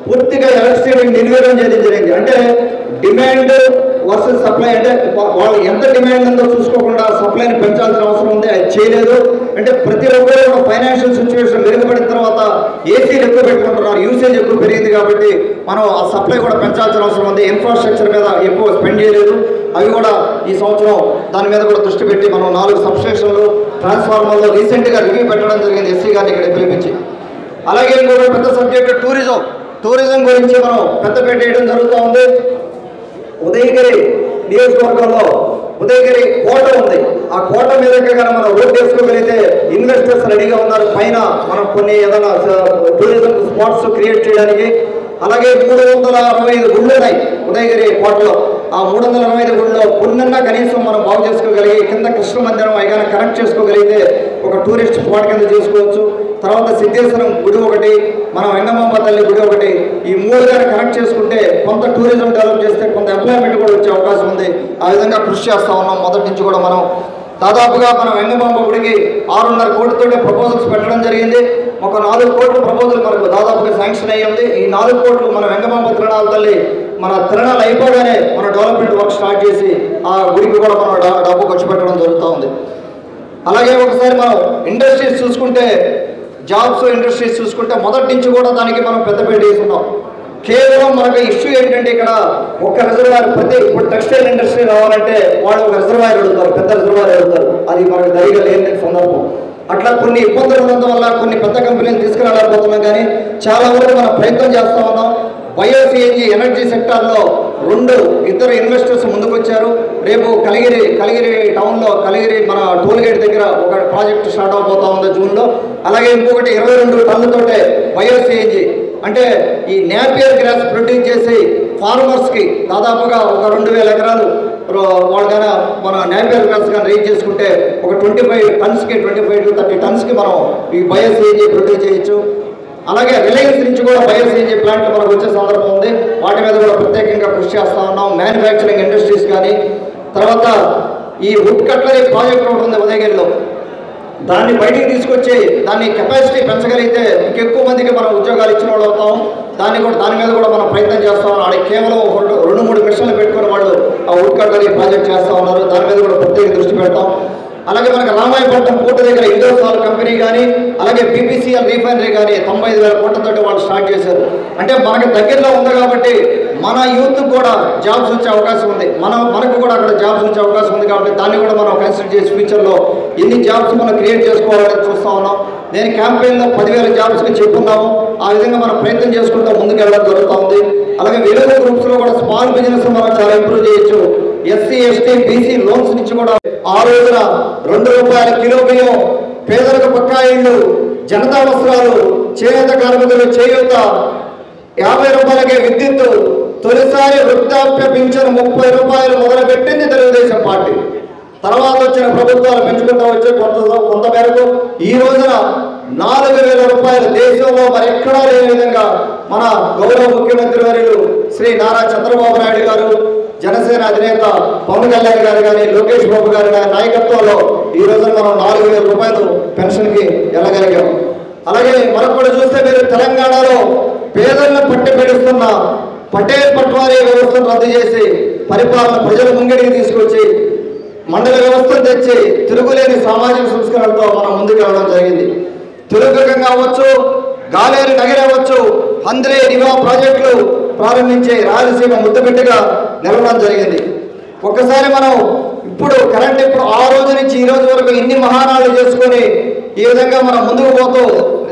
పూర్తిగా ఎలక్ట్రిసిటీ నిర్వీర్యం చేయడం జరిగింది. అంటే డిమాండ్ వర్సెస్ సప్లై, అంటే వాళ్ళు ఎంత డిమాండ్ ఉందో చూసుకోకుండా సప్లైని పెంచాల్సిన అవసరం ఉంది, అది చేయలేదు. అంటే ప్రతి ఒక్కరు కూడా ఫైనాన్షియల్ సిచ్యువేషన్ మెరుగుపడిన తర్వాత ఏసీలు ఎక్కువ పెట్టుకుంటున్నారు, యూసేజ్ ఎక్కువ పెరిగింది కాబట్టి మనం ఆ సప్లై కూడా పెంచాల్సిన అవసరం ఉంది. ఇన్ఫ్రాస్ట్రక్చర్ మీద ఎక్కువ స్పెండ్ చేయలేదు, అవి కూడా ఈ సంవత్సరం దాని మీద కూడా దృష్టి పెట్టి మనం 4 సబ్స్టేషన్లు ట్రాన్స్ఫార్మర్లు రీసెంట్గా రివ్యూ పెట్టడం జరిగింది ఎస్సీ గారిని ఇక్కడ పిలిపించి. అలాగే ఇంకొక పెద్ద సబ్జెక్టు టూరిజం గురించి మనం పెద్దపేట వేయడం జరుగుతూ ఉంది. ఉదయగిరి నియోజకవర్గంలో ఉదయగిరి కోట ఉంది, ఆ కోట మీద కానీ మనం రోడ్ వేసుకోగలిగితే ఇన్వెస్టర్స్ రెడీగా ఉన్నారు. పైన మనం కొన్ని ఏదైనా టూరిజం స్పాట్స్ క్రియేట్ చేయడానికి. అలాగే 365 గుళ్ళు ఉన్నాయి ఉదయగిరి కోటలో. ఆ 365 గుళ్ళలో కొన్నన్నా కనీసం మనం బాగు చేసుకోగలిగి కింద కృష్ణ మందిరం అయినా కనెక్ట్ చేసుకోగలిగితే ఒక టూరిస్ట్ స్పాట్ కింద చేసుకోవచ్చు. తర్వాత సిద్ధేశ్వరం గుడి ఒకటి, మన వెంగమాంబ తల్లి గుడి ఒకటి, ఈ 3 గారు కనెక్ట్ చేసుకుంటే కొంత టూరిజం డెవలప్ చేస్తే కొంత ఎంప్లాయ్మెంట్ కూడా వచ్చే అవకాశం ఉంది. ఆ విధంగా కృషి చేస్తూ ఉన్నాం. మొదటి నుంచి కూడా మనం దాదాపుగా మన వెంగమాంబ గుడికి 6.5 కోట్లతోటే ప్రపోజల్స్ పెట్టడం జరిగింది. ఒక 4 కోట్ల ప్రపోజల్ మనకు దాదాపుగా శాంక్షన్ అయ్యింది. ఈ 4 కోట్లు మన వెంగమాంబ తిరణాల తల్లి మన తిరణాలు అయిపోగానే మన డెవలప్మెంట్ వర్క్ స్టార్ట్ చేసి ఆ గుడికి కూడా మనం డబ్బు ఖర్చు పెట్టడం జరుగుతూ ఉంది. అలాగే ఒకసారి మనం ఇండస్ట్రీస్ చూసుకుంటే, ఇండస్ట్రీస్ చూసుకుంటే మొదటి నుంచి కూడా దానికి మనం పెద్దపేట వేస్తున్నాం. కేవలం మనకు ఇష్యూ ఏంటంటే ఇక్కడ ఒక్క రిజర్వాయర్, ఇప్పుడు టెక్స్టైల్ ఇండస్ట్రీ రావాలంటే వాళ్ళు ఒక రిజర్వాయర్ అడుగుతారు, పెద్ద రిజర్వాయర్ అడుగుతారు, అది మనకు ధైర్యంగా లేని సందర్భం. అట్లా కొన్ని ఇబ్బందులు ఉండడం వల్ల కొన్ని పెద్ద కంపెనీలు తీసుకురాలేకపోతున్నాం. కానీ చాలా వరకు మనం ప్రయత్నం చేస్తూ ఉన్నాం. బయోసిఎన్జి ఎనర్జీ సెక్టార్లో 2 ఇన్వెస్టర్స్ ముందుకు వచ్చారు. రేపు కలిగిరి టౌన్లో మన టోల్గేట్ దగ్గర ఒక ప్రాజెక్ట్ స్టార్ట్ అవబోతా ఉంది జూన్లో. అలాగే ఇంకొకటి 22 టన్నులతోటే బయోసిఎన్జి, అంటే ఈ నేపియర్ గ్రాస్ ప్రొడ్యూస్ చేసి ఫార్మర్స్కి దాదాపుగా ఒక 2000 ఎకరాలు వాళ్ళు కానీ మన నేపియర్ గ్రాస్ కానీ రీచ్ చేసుకుంటే ఒక 25 టన్స్కి 25 to 30 టన్స్కి మనం ఈ బయోసిఎన్జి ప్రొడ్యూస్ చేయొచ్చు. అలాగే రిలయన్స్ నుంచి కూడా బయోసిఎన్జి ప్లాంట్ మనకు వచ్చే సందర్భం ఉంది. వాటి మీద కూడా ప్రత్యేకంగా కృషి చేస్తూ ఉన్నాం. మ్యానుఫ్యాక్చరింగ్ ఇండస్ట్రీస్ కానీ, తర్వాత ఈ వుడ్ కట్లరీ ప్రాజెక్ట్ ఒకటి ఉంది ఉదయగిరిలో, దాన్ని బయటికి తీసుకొచ్చి దాన్ని కెపాసిటీ పెంచగలిగితే ఇంకెక్కువ మందికి మనం ఉద్యోగాలు ఇచ్చిన వాళ్ళు అవుతాం. దాని మీద కూడా మనం ప్రయత్నం చేస్తాం. ఆడికి కేవలం 2-3 మిషన్లు పెట్టుకుని వాళ్ళు ఆ వుడ్ కట్లరీ ప్రాజెక్ట్ చేస్తూ ఉన్నారు. దాని మీద కూడా ప్రత్యేక దృష్టి పెడతాం. అలాగే మనకు రామాయపట్నం పోర్టు దగ్గర ఇండోసాల్ కంపెనీ కానీ, అలాగే పీపీసీఎల్ రీఫైనరీ కానీ 95,000 కోట్లతో వాళ్ళు స్టార్ట్ చేశారు. అంటే మనకు దగ్గరలో ఉంది కాబట్టి మన యూత్ కూడా జాబ్స్ వచ్చే అవకాశం ఉంది, మనకు కూడా అక్కడ జాబ్స్ వచ్చే అవకాశం ఉంది. కాబట్టి దాన్ని కూడా మనం కన్సిడర్ చేసి ఫ్యూచర్లో ఎన్ని జాబ్స్ మనం క్రియేట్ చేసుకోవాలని చూస్తూ ఉన్నాం. నేను క్యాంపెయిన్లో 10,000 జాబ్స్కి చెప్పుకున్నాము. ఆ విధంగా మనం ప్రయత్నం చేసుకుంటూ ముందుకు వెళ్ళడం జరుగుతూ ఉంది. అలాగే వేరే గ్రూప్స్లో కూడా స్మాల్ బిజినెస్ మనం చాలా ఇంప్రూవ్ చేయొచ్చు. ఎస్సీ, ఎస్టీ, బీసీ లోన్స్ నుంచి కూడా ఆ రోజున ₹2 కిలో బియ్యం, పేదలకు పక్కా ఇళ్ళు, జనతా వస్త్రాలు, చేనేత కార్మికులు చేయూత, ₹50కే విద్యుత్తు, తొలిసారి వృద్ధాప్య పింఛను ₹30 మొదలుపెట్టింది తెలుగుదేశం పార్టీ. తర్వాత వచ్చిన ప్రభుత్వాలు పెంచుకుంటూ వచ్చే కొంత మేరకు ఈ రోజున ₹4,000 దేశంలో మరి ఎక్కడా లేని విధంగా మన గౌరవ ముఖ్యమంత్రి వర్యులు శ్రీ నారా చంద్రబాబు నాయుడు గారు, జనసేన అధినేత పవన్ కళ్యాణ్ గారు కానీ, లోకేష్ బాబు గారి నాయకత్వంలో ఈ రోజున మనం ₹4,000 పెన్షన్కి వెళ్ళగలిగాం. అలాగే మరొకటి చూస్తే మీరు తెలంగాణలో పేదలను పట్టి పెడుస్తున్న పటేల్ పట్వారీ వ్యవస్థను రద్దు చేసి పరిపాలన ప్రజల ముంగిడికి తీసుకొచ్చి మండల వ్యవస్థను తెచ్చి తిరుగులేని సామాజిక సంస్కరణలతో మనం ముందుకు వెళ్ళడం జరిగింది. తిరుగుకంగా అవ్వచ్చు, గాలేరు నగరి అవ్వచ్చు, హంద్రే నివా ప్రాజెక్టులు ప్రారంభించి రాయలసీమ ముద్దుబిడ్డగా నిలవడం జరిగింది. ఒక్కసారి మనం ఇప్పుడు ఆ రోజు నుంచి ఈ రోజు వరకు ఇన్ని మహానాలు చేసుకొని ఈ విధంగా మనం ముందుకు పోతూ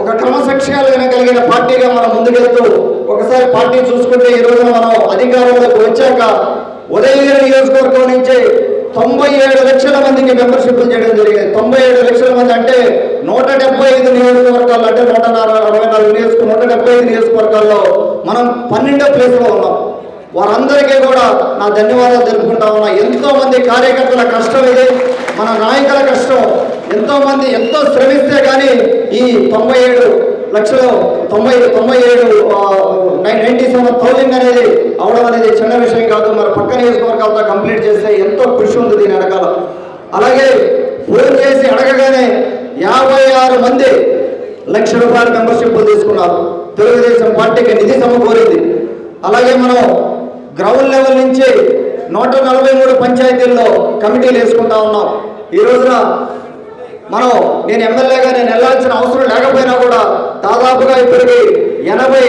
ఒక క్రమశిక్షణ కలిగిన పార్టీగా మనం ముందుకెళ్తూ ఒకసారి పార్టీ చూసుకుంటే ఈ రోజున మనం అధికారంలోకి వచ్చాక ఉదయగిరి నియోజకవర్గం నుంచి 97 లక్షల మందికి మెంబర్షిప్లు చేయడం జరిగింది. 97 లక్షల మంది అంటే 175 నియోజకవర్గాల్లో, అంటే 175 నియోజకవర్గాల్లో మనం 12వ ప్లేస్లో ఉన్నాం. వారందరికీ కూడా నా ధన్యవాదాలు తెలుపుకుంటా ఉన్నా. ఎంతో మంది కార్యకర్తల కష్టం ఇది, మన నాయకుల కష్టం. ఎంతోమంది ఎంతో శ్రమిస్తే కానీ ఈ 97 లక్షలు 97,000 అనేది అవడం అనేది చిన్న విషయం కాదు. మరి పక్క నియోజకవర్గాలతో కంప్లీట్ చేస్తే ఎంతో కృషి ఉంది దీని వెనకాల. అలాగే ఫోన్ చేసి అడగగానే 56 మంది ₹1,00,000 మెంబర్షిప్లు తీసుకున్నారు. తెలుగుదేశం పార్టీకి నిధి సమకూరింది. అలాగే మనం గ్రౌండ్ లెవెల్ నుంచి 143 పంచాయతీల్లో కమిటీలు వేసుకుంటా ఉన్నాం. ఈ రోజున నేను ఎమ్మెల్యేగా నేను వెళ్ళాల్సిన అవసరం లేకపోయినా కూడా దాదాపుగా ఇప్పటికి 80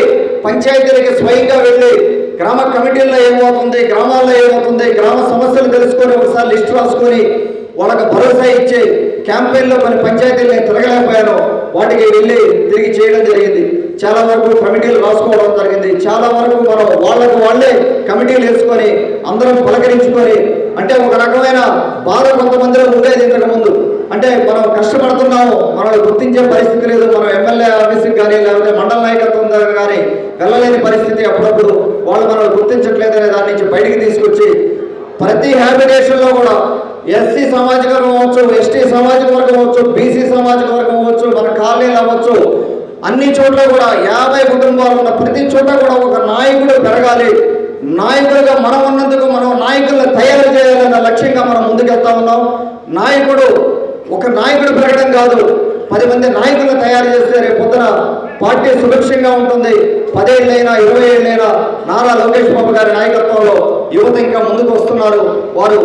పంచాయతీలకి స్వయంగా వెళ్ళి గ్రామ కమిటీల్లో ఏమవుతుంది, గ్రామాల్లో ఏమవుతుంది, గ్రామ సమస్యలు తెలుసుకొని ఒకసారి లిస్టు రాసుకొని వాళ్ళకి భరోసా ఇచ్చి క్యాంపెయిన్లో కొన్ని పంచాయతీలు నేను తిరగలేకపోయాను, వాటికి వెళ్ళి తిరిగి చేయడం జరిగింది. చాలా వరకు కమిటీలు రాసుకోవడం జరిగింది. చాలా వరకు మనం వాళ్ళే కమిటీలు వేసుకొని అందరం పలకరించుకొని, అంటే ఒక రకమైన బాధ కొంతమందిలో ఉండేది ఇంతకుముందు. అంటే మనం కష్టపడుతున్నాము, మనల్ని గుర్తించే పరిస్థితి లేదు, మనం ఎమ్మెల్యే ఆఫీస్కి కానీ లేకపోతే మండల నాయకత్వం దగ్గర కానీ వెళ్ళలేని పరిస్థితి. అప్పుడప్పుడు వాళ్ళు మనల్ని గుర్తించట్లేదనే దాని నుంచి బయటికి తీసుకొచ్చి ప్రతి హ్యాబిటేషన్లో కూడా ఎస్సీ సామాజిక వర్గం అవ్వచ్చు, ఎస్టీ సామాజిక వర్గం అవ్వచ్చు, బీసీ సామాజిక వర్గం అవ్వచ్చు, మన కాలనీలు అవ్వచ్చు, అన్ని చోట్ల కూడా 50 కుటుంబాలు ఉన్న ప్రతి చోట కూడా ఒక నాయకుడు పెరగాలి, నాయకుడిగా మనం ఉన్నందుకు మనం నాయకులను తయారు చేయాలన్న లక్ష్యంగా మనం ముందుకెళ్తా ఉన్నాం. ఒక నాయకుడు పెరగడం కాదు, 10 మంది నాయకులను తయారు చేస్తే రేపు పొద్దున పార్టీ సురక్షంగా ఉంటుంది. 10 ఏళ్ళైనా 20 ఏళ్ళైనా నారా లోకేష్ బాబు గారి నాయకత్వంలో యువత ఇంకా ముందుకు వస్తున్నారు. వారు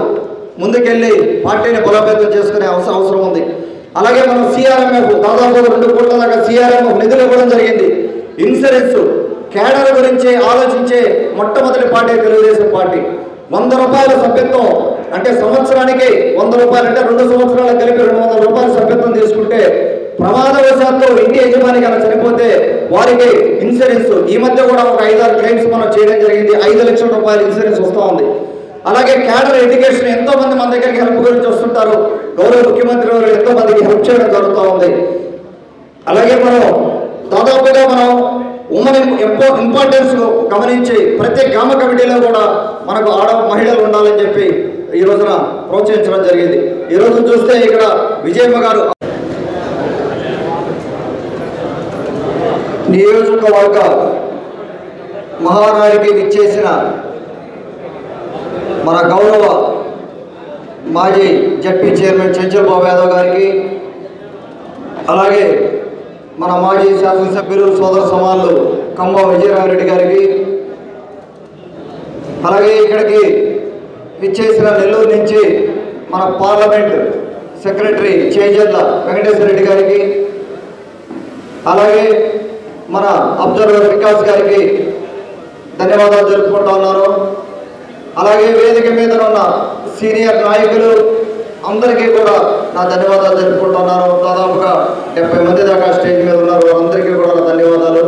ముందుకెళ్ళి పార్టీని బలోపేతం చేసుకునే అవసరం ఉంది. అలాగే మనం సిఆర్ఎంఎఫ్ దాదాపు 2 కోట్ల దాకా సిఆర్ఎంఎఫ్ నిధులు ఇవ్వడం జరిగింది. ఇన్సూరెన్స్ కేడర్ గురించి ఆలోచించే మొట్టమొదటి పార్టీ తెలుగుదేశం పార్టీ. 100 రూపాయల సభ్యత్వం అంటే సంవత్సరానికి 100 రూపాయలు అంటే 2 సంవత్సరాలకు కలిపి 200 రూపాయల సభ్యత్వం తీసుకుంటే ప్రమాదవశాత్తు ఇంటి యజమాని కనుక చనిపోతే వారికి ఇన్సూరెన్స్ ఈ మధ్య కూడా ఒక 5-6 క్లెయిమ్స్ మనం చేయడం జరిగింది. 5 లక్షల రూపాయల ఇన్సూరెన్స్ వస్తూ ఉంది. అలాగే క్యాడర్ ఎడ్యుకేషన్ ఎంతో మంది మన దగ్గరికి హెల్ప్ గురించి వస్తుంటారు. గౌరవ ముఖ్యమంత్రి గారు ఎంతో మందికి హెల్ప్ చేయడం జరుగుతూ ఉంది. అలాగే దాదాపుగా ఉమెన్ ఇంపార్టెన్స్ గమనించి ప్రతి గ్రామ కమిటీలో కూడా మనకు మహిళలు ఉండాలని చెప్పి ఈ రోజున ప్రోత్సహించడం జరిగింది. ఈ రోజు చూస్తే ఇక్కడ విజయమ్మ గారు నియోజకవర్గ మహానాడికి విచ్చేసిన మన గౌరవ మాజీ జడ్పీ చైర్మన్ చెంచల్ బాబు యాదవ్ గారికి, అలాగే మన మాజీ శాసనసభ్యులు సోదర సమానులు కంబ విజయరామరెడ్డి గారికి, అలాగే ఇక్కడికి విచ్చేసిన నెల్లూరు నుంచి మన పార్లమెంట్ సెక్రటరీ చేజర్ల వెంకటేశ్వర రెడ్డి గారికి, అలాగే మన అబ్జర్వర్ వికాస్ గారికి ధన్యవాదాలు జరుపుకుంటా ఉన్నారు. అలాగే వేదిక మీద ఉన్న సీనియర్ నాయకులు అందరికీ కూడా నా ధన్యవాదాలు జరుపుకుంటున్నాను. దాదాపుగా 70 మంది దాకా స్టేజ్ మీద ఉన్నారు, వారందరికీ కూడా నా ధన్యవాదాలు.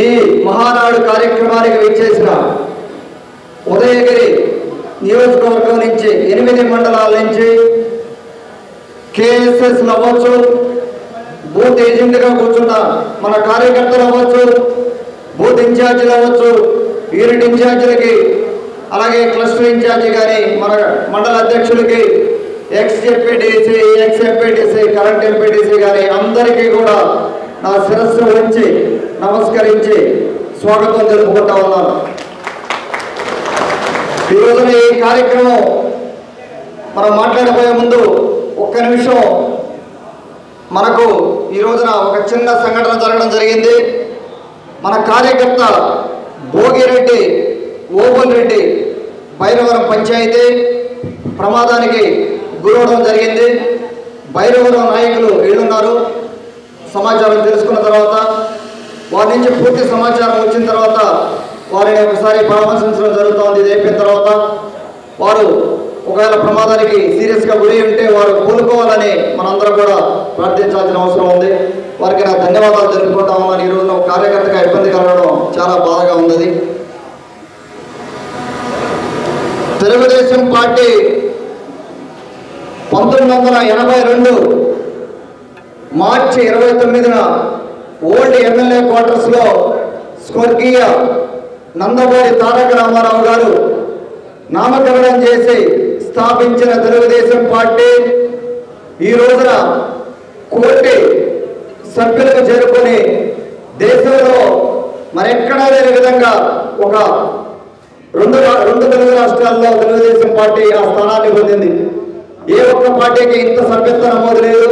ఈ మహానాడు కార్యక్రమానికి విచ్చేసిన ఉదయగిరి నియోజకవర్గం నుంచి 8 మండలాల నుంచి కేఎస్ఎస్లు అవ్వచ్చు, బూత్ ఏజెంట్గా కూర్చున్న మన కార్యకర్తలు అవ్వచ్చు, బూత్ ఇన్ఛార్జీలు అవ్వచ్చు, యూనిట్ ఇన్ఛార్జీలకి, అలాగే క్లస్టర్ ఇన్ఛార్జి కానీ మన మండల అధ్యక్షులకి, ex MPTC, ex MPTC, current MPTC కానీ అందరికీ కూడా నా శిరస్సు ఉంచి నమస్కరించి స్వాగతం తెలుపుకుంటా ఉన్నాను. ఈ రోజున ఈ కార్యక్రమం మనం మాట్లాడబోయే ముందు ఒక్క నిమిషం, మనకు ఈ రోజున ఒక చిన్న సంఘటన జరగడం జరిగింది. మన కార్యకర్త భోగిరెడ్డి ఓబుల్ రెడ్డి భైరవరం పంచాయతీ ప్రమాదానికి గురవడం జరిగింది. భైరవరం నాయకులు వీళ్ళున్నారు. సమాచారం తెలుసుకున్న తర్వాత వారి నుంచి పూర్తి సమాచారం వచ్చిన తర్వాత వారిని ఒకసారి పరామర్శించడం జరుగుతుంది. ఇది అయిపోయిన తర్వాత వారు ఒకవేళ ప్రమాదానికి సీరియస్గా గురి ఉంటే వారు కోలుకోవాలని మనందరం కూడా ప్రార్థించాల్సిన అవసరం ఉంది. వారికి నా ధన్యవాదాలు తెలుపుకుంటా ఉన్నాను. ఈ రోజున ఒక కార్యకర్తగా ఇబ్బంది కలగడం చాలా బాధగా ఉంది. తెలుగుదేశం పార్టీ 1982 మార్చి 29న ఓల్డ్ ఎమ్మెల్యే క్వార్టర్స్లో స్వర్గీయ నందమూరి తారక రామారావు గారు నామకరణం చేసి స్థాపించిన తెలుగుదేశం పార్టీ ఈ రోజున 1 కోటి సభ్యులకు చేరుకొని దేశంలో మరెక్కడా లేని విధంగా ఒక రెండు తెలుగు రాష్ట్రాల్లో తెలుగుదేశం పార్టీ ఆ స్థానాన్ని పొందింది. ఏ ఒక్క పార్టీకి ఇంత సభ్యత్వ నమోదు లేదు.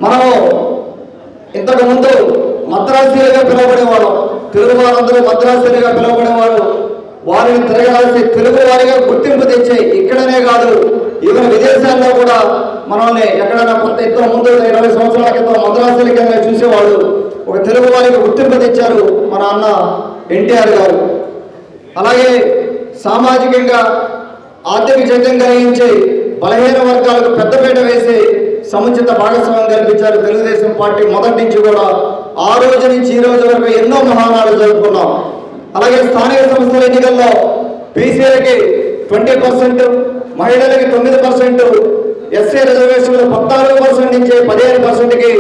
మనం ఇంతకుముందు మద్రాసీలుగా పిలువబడేవాడు, తెలుగు వారందరూ మద్రాసీలుగా పిలువబడేవారు. వారిని తిరగరాసి తెలుగు వారిగా గుర్తింపు తెచ్చే ఇక్కడనే కాదు, ఈవెన్ విదేశాల్లో కూడా మనల్ని ఎక్కడైనా కొంత ఎంతో ముందు 20 సంవత్సరాల క్రితం మద్రాసీల కింద చూసేవాళ్ళు. ఒక తెలుగు వారికి గుర్తింపు తెచ్చారు మన అన్న ఎన్టీఆర్ గారు. అలాగే సామాజికంగా ఆర్థిక చైతన్యం కలిగించి బలహీన వర్గాలకు పెద్దపీట వేసి సముచిత భాగస్వామ్యం కల్పించారు తెలుగుదేశం పార్టీ. మొదటి నుంచి కూడా ఆ రోజు నుంచి ఈ రోజు వరకు ఎన్నో మహానాడు జరుపుకున్నాం. అలాగే స్థానిక సంస్థల ఎన్నికల్లో బీసీలకి 20%, మహిళలకి 9%, ఎస్సీ రిజర్వేషన్లు 14% నుంచి 15%కి,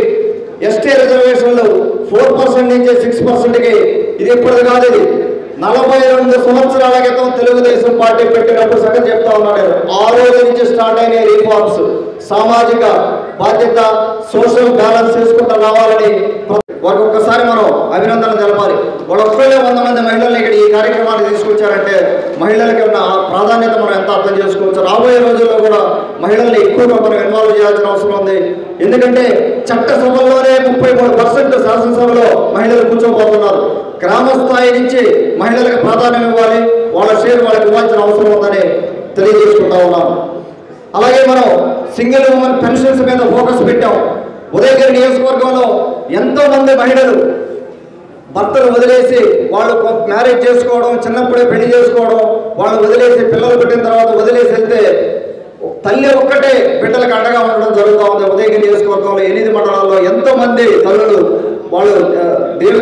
ఎస్టీ రిజర్వేషన్లు 4% నుంచి 6%కి. ఇది ఇప్పుడు కాదు, ఇది 42 సంవత్సరాల క్రితం తెలుగుదేశం పార్టీ పెట్టినప్పుడు సంగతి చెప్తా ఉన్నాడు. ఆ రోజు నుంచి స్టార్ట్ అయిన రిఫార్మ్స్, సామాజిక బాధ్యత, సోషల్ బ్యాలెన్స్ చేసుకుంటూ రావాలని వారికి ఒక్కసారి మనం అభినందనలు తెలపాలి. వాళ్ళు ఒక్కళ్ళే 100 మంది మహిళల్ని ఇక్కడ ఈ కార్యక్రమాన్ని తీసుకొచ్చారంటే మహిళలకి ఉన్న ప్రాధాన్యత మనం ఎంత అర్థం చేసుకోవచ్చు. రాబోయే రోజుల్లో కూడా మహిళల్ని ఎక్కువగా మనం ఇన్వాల్వ్ చేయాల్సిన అవసరం ఉంది. ఎందుకంటే చట్టసభల్లోనే 33% శాసనసభలో మహిళలు కూర్చోబోతున్నారు. గ్రామ స్థాయి నుంచి మహిళలకు ప్రాధాన్యం ఇవ్వాలి, వాళ్ళ షేర్ వాళ్ళకి ఇవ్వాల్సిన అవసరం ఉందని తెలియజేసుకుంటా ఉన్నాం. అలాగే మనం సింగిల్ ఉమెన్ పెన్షన్స్ మీద ఫోకస్ పెట్టాం. ఉదయగిరి నియోజకవర్గంలో ఎంతో మంది మహిళలు భర్తలు వదిలేసి వాళ్ళు మ్యారేజ్ చేసుకోవడం, చిన్నప్పుడే పెళ్లి చేసుకోవడం, వాళ్ళు వదిలేసి పిల్లలు పుట్టిన తర్వాత వదిలేసి వెళ్తే తల్లి ఒక్కటే బిడ్డలకు అండగా ఉండడం జరుగుతూ ఉంది. ఉదయగిరి నియోజకవర్గంలో 8 మండలాల్లో ఎంతో మంది తల్లులు వాళ్ళు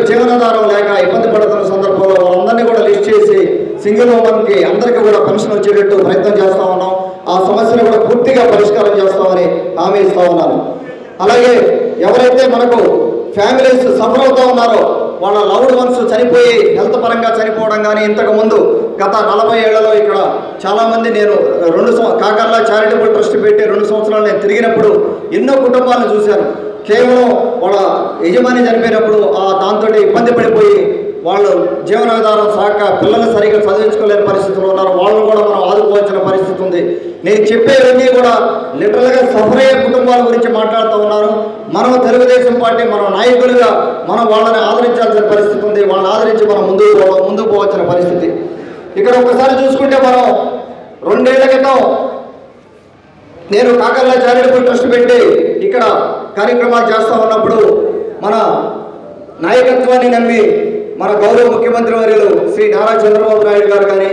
జీవనాధారం లేక ఇబ్బంది పడుతున్న సందర్భంలో వాళ్ళందరినీ కూడా లిస్ట్ చేసి సింగిల్ ఉమెన్కి అందరికీ కూడా పెన్షన్ వచ్చేటట్టు ప్రయత్నం చేస్తూ ఉన్నాం. ఆ సమస్యను కూడా పూర్తిగా పరిష్కారం చేస్తామని హామీ ఇస్తూ ఉన్నాను. అలాగే ఎవరైతే మనకు ఫ్యామిలీస్ సఫర్ అవుతూ ఉన్నారో వాళ్ళ లవ్డ్ వన్స్ చనిపోయి హెల్త్ పరంగా చనిపోవడం కానీ, ఇంతకుముందు గత 40 ఏళ్లలో ఇక్కడ చాలామంది, నేను కాకర్ల చారిటబుల్ ట్రస్ట్ పెట్టి 2 సంవత్సరాలు నేను తిరిగినప్పుడు ఎన్నో కుటుంబాలను చూశాను. కేవలం వాళ్ళ యజమాని చనిపోయినప్పుడు దాంతో ఇబ్బంది పడిపోయి వాళ్ళు జీవనాధారం సాక పిల్లలు సరిగ్గా చదివించుకోలేని పరిస్థితులు ఉన్నారు. వాళ్ళని కూడా మనం ఆదుకోవాల్సిన పరిస్థితి ఉంది. నేను చెప్పేవన్నీ కూడా లిటరల్గా సఫర్ అయ్యే కుటుంబాల గురించి మాట్లాడుతూ ఉన్నాను. మనం తెలుగుదేశం పార్టీ, మనం నాయకులుగా మనం వాళ్ళని ఆదరించాల్సిన పరిస్థితి ఉంది. వాళ్ళని ఆదరించి మనం ముందుకు పోవాల్సిన పరిస్థితి. ఇక్కడ ఒకసారి చూసుకుంటే మనం 2 ఏళ్ల క్రితం నేను కాకర్ల చారిటబుల్ ట్రస్ట్ పెట్టి ఇక్కడ కార్యక్రమాలు చేస్తూ ఉన్నప్పుడు మన నాయకత్వాన్ని నమ్మి మన గౌరవ ముఖ్యమంత్రి వర్యులు శ్రీ నారా చంద్రబాబు నాయుడు గారు కానీ,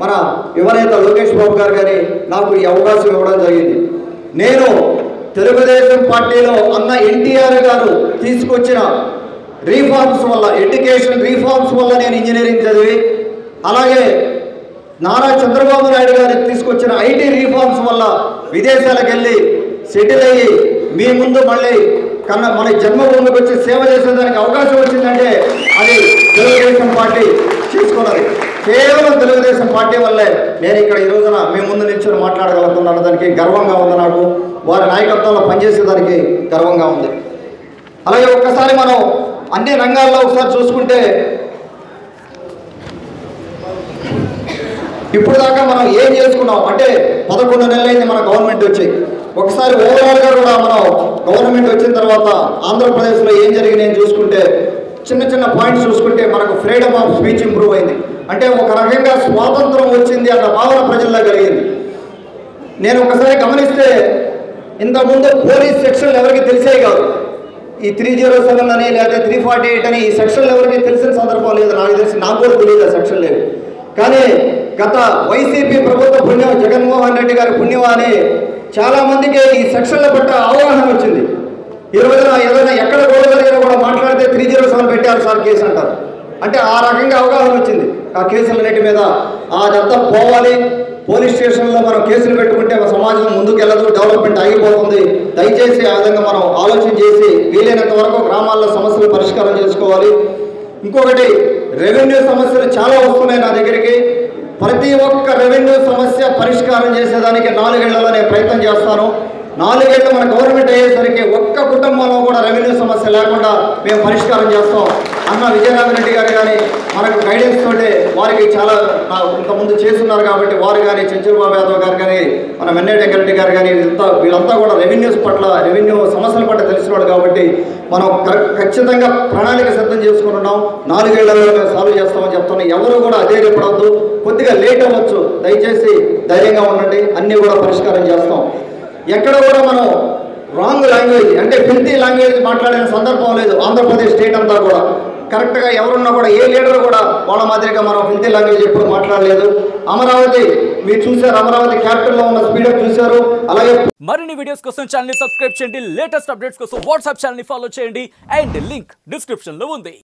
మన యువనేత లోకేష్ బాబు గారు కానీ నాకు ఈ అవకాశం ఇవ్వడం జరిగింది. నేను తెలుగుదేశం పార్టీలో అన్న ఎన్టీఆర్ గారు తీసుకొచ్చిన రీఫార్మ్స్ వల్ల, ఎడ్యుకేషన్ రీఫార్మ్స్ వల్ల నేను ఇంజనీరింగ్ చదివి, అలాగే నారా చంద్రబాబు నాయుడు గారు తీసుకొచ్చిన ఐటీ రీఫార్మ్స్ వల్ల విదేశాలకు వెళ్ళి సెటిల్ అయ్యి మీ ముందు మళ్ళీ మన జన్మభూమికి వచ్చి సేవ చేసేదానికి అవకాశం వచ్చిందంటే అది తెలుగుదేశం పార్టీ చేసుకున్నది. కేవలం తెలుగుదేశం పార్టీ వల్లే నేను ఇక్కడ ఈ రోజున మీ ముందు నిల్చొని మాట్లాడగలుగుతున్నాను. దానికి గర్వంగా ఉంది నాకు. వారి నాయకత్వంలో పనిచేసేదానికి గర్వంగా ఉంది. అలాగే ఒక్కసారి మనం అన్ని రంగాల్లో ఒకసారి చూసుకుంటే ఇప్పుడు దాకా మనం ఏం చేసుకున్నాం అంటే 11 నెలలైంది మన గవర్నమెంట్ వచ్చి. ఒకసారి ఓవరాల్గా కూడా మనం గవర్నమెంట్ వచ్చిన తర్వాత ఆంధ్రప్రదేశ్లో ఏం జరిగింది చూసుకుంటే చిన్న పాయింట్స్ చూసుకుంటే మనకు ఫ్రీడమ్ ఆఫ్ స్పీచ్ ఇంప్రూవ్ అయింది. అంటే ఒక రకంగా స్వాతంత్రం వచ్చింది అన్న భావన ప్రజల్లో కలిగింది. నేను ఒకసారి గమనిస్తే ఇంతకుముందు పోలీస్ సెక్షన్లు ఎవరికి తెలిసేవి కాదు. ఈ 307 అని లేదా 348 అని ఈ సెక్షన్లు ఎవరికి తెలిసిన సందర్భం లేదు. నాకు తెలిసి నాకు కూడా తెలియదు ఆ సెక్షన్ లేదు. కానీ గత వైసీపీ ప్రభుత్వ పుణ్యం, జగన్మోహన్ రెడ్డి గారి పుణ్యం అని చాలామందికి ఈ సెక్షన్ల పట్ల అవగాహన వచ్చింది. ఈ రోజున ఏదైనా ఎక్కడ గొడవ జరిగినా కూడా మాట్లాడితే 307 పెట్టారు సార్ కేసు అంటారు. అంటే ఆ రకంగా అవగాహన వచ్చింది ఆ కేసులన్నిటి మీద. అదంతా పోవాలి. పోలీస్ స్టేషన్లో మనం కేసులు పెట్టుకుంటే సమాజం ముందుకు వెళ్ళదు, డెవలప్మెంట్ ఆగిపోతుంది. దయచేసి ఆ విధంగా మనం ఆలోచన చేసి వీలైనంత వరకు గ్రామాల్లో సమస్యలు పరిష్కారం చేసుకోవాలి. ఇంకొకటి, రెవెన్యూ సమస్యలు చాలా వస్తున్నాయి నా దగ్గరికి. ప్రతి ఒక్క రెవెన్యూ సమస్య పరిష్కారం చేసేదానికి 4 ఏళ్లలో నేను ప్రయత్నం చేస్తాను. 4 ఏళ్ళు మన గవర్నమెంట్ అయ్యేసరికి ఒక్క కుటుంబంలో కూడా రెవెన్యూ సమస్య లేకుండా మేము పరిష్కారం చేస్తాం అన్న విజయరామరెడ్డి గారు కానీ మనకు గైడెన్స్ తోటి వారికి చాలా ఇంతకుముందు చేస్తున్నారు కాబట్టి వారు కానీ చంద్రబాబు యాదవ్ గారు కానీ మన వెన్నెల వెంకరెడ్డి గారు కానీ వీళ్ళంతా కూడా రెవెన్యూ సమస్యల పట్ల తెలిసిన వాళ్ళు కాబట్టి మనం ఖచ్చితంగా ప్రణాళిక సిద్ధం చేసుకుంటున్నాం. 4 ఏళ్లలో మేము సాల్వ్ చేస్తామని చెప్తున్నాం. ఎవరు కూడా అధైర్యపడవద్దు, కొద్దిగా లేట్ అవ్వచ్చు, దయచేసి ధైర్యంగా ఉండండి, అన్నీ కూడా పరిష్కారం చేస్తాం. ఎక్కడ కూడా మనం రాంగ్ లాంగ్వేజ్ అంటే ఫిల్తీ లాంగ్వేజ్ మాట్లాడిన సందర్భం లేదు. ఆంధ్రప్రదేశ్ స్టేట్ అంతా కూడా కరెక్ట్గా ఎవరున్నా కూడా ఏ లీడర్ కూడా వాళ్ళ మాదిరిగా మనం ఫిల్తీ లాంగ్వేజ్ ఎప్పుడు మాట్లాడలేదు. అమరావతి మీరు చూశారు, అమరావతి క్యాపిటల్లో ఉన్న స్పీడప్ చూశారు. అలాగే మరిన్ని వీడియోస్ కోసం ఛానల్ ని సబ్స్క్రైబ్ చేయండి, లేటెస్ట్ అప్డేట్స్ కోసం వాట్సాప్ ఛానల్ ని ఫాలో చేయండి అండ్ లింక్ డిస్క్రిప్షన్ లో ఉంది.